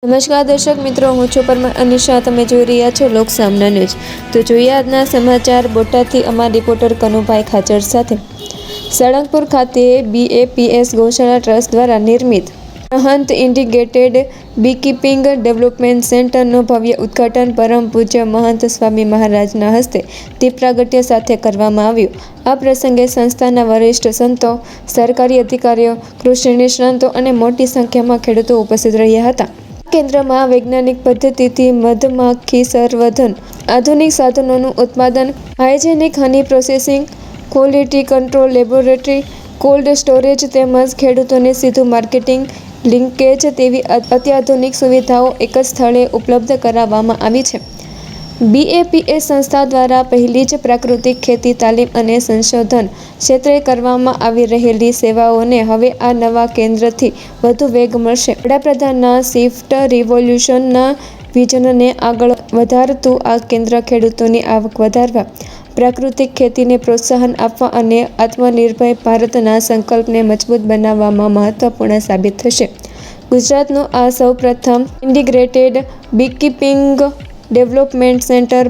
નમસ્કાર દર્શક મિત્રો, હું છું પરમાર અનિશા. તમે જોઈ રહ્યા છો લોકસામના ન્યૂઝ. તો જોઈએ આજના સમાચાર. બોટાદથી અમારા રિપોર્ટર કનુભાઈ ખાચર સાથે. સાળંગપુર ખાતે BAPS ગૌશાળા ટ્રસ્ટ દ્વારા નિર્મિત મહંત ઇન્ટિગ્રેટેડ બીકીપિંગ ડેવલપમેન્ટ સેન્ટરનું ભવ્ય ઉદ્ઘાટન પરમ પૂજ્ય મહંત સ્વામી મહારાજના હસ્તે દીપ પ્રાગટ્ય સાથે કરવામાં આવ્યું. આ પ્રસંગે સંસ્થાના વરિષ્ઠ સંતો, સરકારી અધિકારીઓ, કૃષિ નિષ્ણાતો અને મોટી સંખ્યામાં ખેડૂતો ઉપસ્થિત રહ્યા હતા. કેન્દ્રમાં વૈજ્ઞાનિક પદ્ધતિથી મધમાખી સંવર્ધન, આધુનિક સાધનોનું ઉત્પાદન, hygienic honey processing, quality control laboratory, cold storage તેમજ ખેડૂતોને સીધું માર્કેટિંગ લિંકેજ જેવી અત્યાધુનિક સુવિધાઓ એક જ સ્થળે ઉપલબ્ધ કરાવવામાં આવી છે. BAPS સંસ્થા દ્વારા પહેલી જ પ્રાકૃતિક ખેતી તાલીમ અને સંશોધન ક્ષેત્રે કરવામાં આવી રહેલી સેવાઓને હવે આ નવા કેન્દ્રથી વધુ વેગ મળશે. વડાપ્રધાનના શિફ્ટ રિવોલ્યુશનના વિઝનને આગળ વધારતું આ કેન્દ્ર ખેડૂતોની આવક વધારવા, પ્રાકૃતિક ખેતીને પ્રોત્સાહન આપવા અને આત્મનિર્ભર ભારતના સંકલ્પને મજબૂત બનાવવામાં મહત્વપૂર્ણ સાબિત થશે. ગુજરાતનું આ સૌપ્રથમ ઇન્ટિગ્રેટેડ બીકીપિંગ ડેવલપમેન્ટ સેન્ટર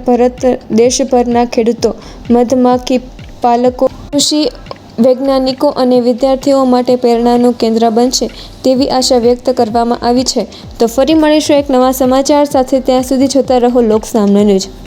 દેશભરના ખેડૂતો, મધમાખી પાલકો, કૃષિ વૈજ્ઞાનિકો અને વિદ્યાર્થીઓ માટે પ્રેરણાનું કેન્દ્ર બનશે તેવી આશા વ્યક્ત કરવામાં આવી છે. તો ફરી મળીશું એક નવા સમાચાર સાથે. ત્યાં સુધી જોતા રહો લોકસામના ન્યૂઝ.